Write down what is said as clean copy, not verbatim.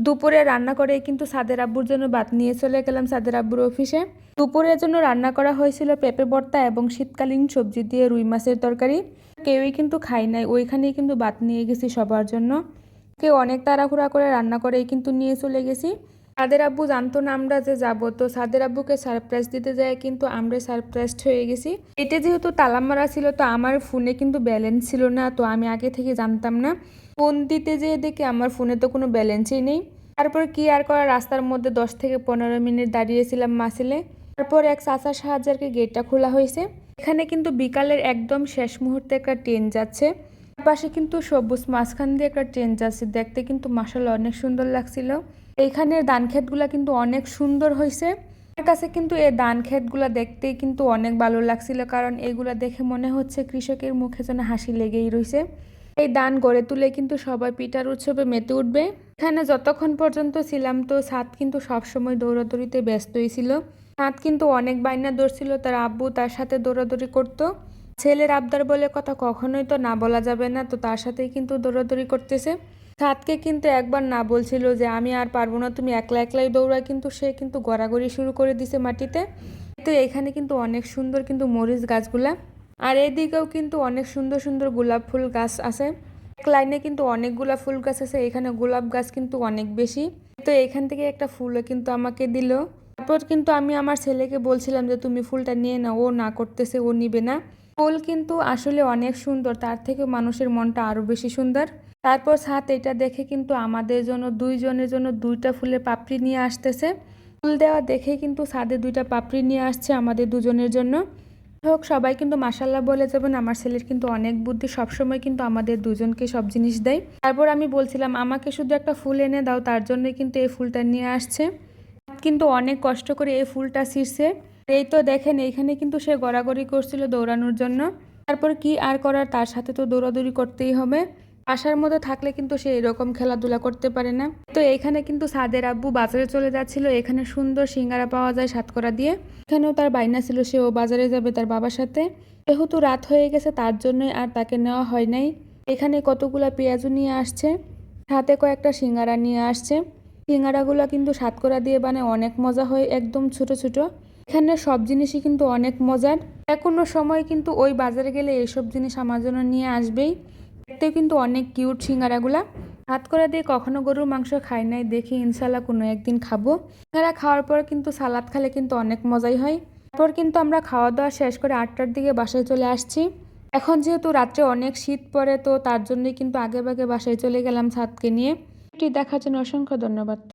দুপুরে রান্না করে কিন্তু সাদের আব্বুর জন্য ভাত নিয়ে চলে গেলাম সাদের আব্বুর অফিসে। দুপুরের জন্য রান্না করা হয়েছিল পেঁপে ভর্তা এবং শীতকালীন সবজি দিয়ে রুই মাছের তরকারি। কেউই কিন্তু খাই নাই, ওইখানেই কিন্তু ভাত নিয়ে গেছি সবার জন্য। কেউ অনেক তাড়াহুড়া করে রান্না করেই কিন্তু নিয়ে চলে গেছি। সাদের আব্বু জানতো না আমরা যে যাবো, তো সাদের আব্বুকে সারপ্রাইজ দিতে যায় কিন্তু আমরা সারপ্রাইজড হয়ে গেছি। এটা যেহেতু তালা মারা ছিল, তো আমার ফোনে কিন্তু ব্যালেন্স ছিল না, তো আমি আগে থেকে জানতাম না। ফোন দিতে যেয়ে দেখি আমার ফোনে তো কোনো ব্যালেন্সই নেই। তারপর কি আর করা, রাস্তার মধ্যে 10 থেকে 15 মিনিট দাঁড়িয়েছিলাম মাসিলে। তারপর এক চাচার সাহায্যে আর কি গেটটা খোলা হয়েছে। এখানে কিন্তু বিকালের একদম শেষ মুহূর্তে একটা ট্রেন যাচ্ছে। পাশে কিন্তু সবুজ মাঝখান দিয়ে একটা ট্রেন যাচ্ছে, দেখতে কিন্তু মাশাআল্লাহ অনেক সুন্দর লাগছিল। এইখানের ধান ক্ষেতগুলা কিন্তু অনেক সুন্দর হয়েছে। আমার কাছে কিন্তু এই ধান ক্ষেতগুলা দেখতেই কিন্তু অনেক ভালো লাগছিল, কারণ এগুলা দেখে মনে হচ্ছে কৃষকের মুখে যেন হাসি লেগেই রয়েছে। এই ধান গড়ে তুলে কিন্তু সবাই পিঠার উৎসবে মেতে উঠবে। এখানে যতক্ষণ পর্যন্ত ছিলাম, তো সাত কিন্তু সবসময় দৌড়াদৌড়িতে ব্যস্তই ছিল। সাত কিন্তু অনেক বায়না ধরছিল, তার আব্বু তার সাথে দৌড়াদৌড়ি করতো। ছেলের আবদার বলে কথা কখনোই তো না বলা যাবে না, তো তার সাথেই কিন্তু দৌড়াদৌড়ি করতেছে। সাতকে কিন্তু একবার না বলছিল যে আমি আর পারবো না, তুমি একলা একলাই দৌড়ায়, কিন্তু সে কিন্তু গড়াগড়ি শুরু করে দিছে মাটিতে। তো এখানে কিন্তু অনেক সুন্দর কিন্তু মরিচ গাছগুলা, আর এদিকেও কিন্তু অনেক সুন্দর সুন্দর গোলাপ ফুল গাছ আছে। এক লাইনে কিন্তু অনেকগুলা ফুল গাছ আছে, এখানে গোলাপ গাছ কিন্তু অনেক বেশি। তো এখান থেকে একটা ফুলও কিন্তু আমাকে দিল। তারপর কিন্তু আমি আমার ছেলেকে বলছিলাম যে তুমি ফুলটা নিয়ে নাও, ও না করতেছে, ও নিবে না। ফুল কিন্তু আসলে অনেক সুন্দর, তার থেকে মানুষের মনটা আরো বেশি সুন্দর। তারপর সাথে এটা দেখে কিন্তু আমাদের জন্য দুইজনের জন্য 2টা ফুলের পাপড়ি নিয়ে আসতেছে। ফুল দেওয়া দেখে কিন্তু সাদে 2টা পাপড়ি নিয়ে আসছে আমাদের দুজনের জন্য। হোক, সবাই কিন্তু মাশাল্লাহ বলে যাবেন, আমার ছেলের কিন্তু অনেক বুদ্ধি, সবসময় কিন্তু আমাদের দুজনকে সব জিনিস দেয়। তারপর আমি বলছিলাম আমাকে শুধু একটা ফুল এনে দাও, তার জন্যই কিন্তু এই ফুলটা নিয়ে আসছে। কিন্তু অনেক কষ্ট করে এই ফুলটা ছিঁড়ছে। এই তো দেখেন, এইখানে কিন্তু সে গড়াগড়ি করছিল দৌড়ানোর জন্য। তারপর কি আর করার, তার সাথে তো দৌড়াদৌড়ি করতেই হবে। আশার মধ্যে থাকলে কিন্তু সে এরকম খেলাধুলা করতে পারে না। তো এখানে কিন্তু সাদের আব্বু বাজারে চলে যাচ্ছিল। এখানে সুন্দর সিঙ্গারা পাওয়া যায় সাতকরা দিয়ে। এখানেও তার বাইনা ছিল, সেও বাজারে যাবে তার বাবার সাথে। যেহেতু রাত হয়ে গেছে, তার জন্যই আর তাকে নেওয়া হয় নাই। এখানে কতগুলা পেঁয়াজু নিয়ে আসছে, সাথে কয়েকটা সিঙ্গারা নিয়ে আসছে। সিঙ্গারাগুলো কিন্তু সাতকরা দিয়ে বানায়, অনেক মজা হয়, একদম ছোট ছোট। এখানে সব জিনিসই কিন্তু অনেক মজার। কোনো সময় কিন্তু ওই বাজারে গেলে এইসব জিনিস আমার জন্য নিয়ে আসবেই। দেখতেও কিন্তু অনেক কিউট সিঙ্গারাগুলা। সাতকরা দিয়ে কখনো গরুর মাংস খাই নাই, দেখি ইনশাল্লাহ কোনো একদিন খাবো। সিঙ্গারা খাওয়ার পর কিন্তু সালাদ খেলে কিন্তু অনেক মজাই হয়। তারপর কিন্তু আমরা খাওয়া দাওয়া শেষ করে 8টার দিকে বাসায় চলে আসছি। এখন যেহেতু রাত্রে অনেক শীত পড়ে, তো তার জন্যই কিন্তু আগে ভাগে বাসায় চলে গেলাম সাতকে নিয়ে। এটি দেখার জন্য অসংখ্য ধন্যবাদ।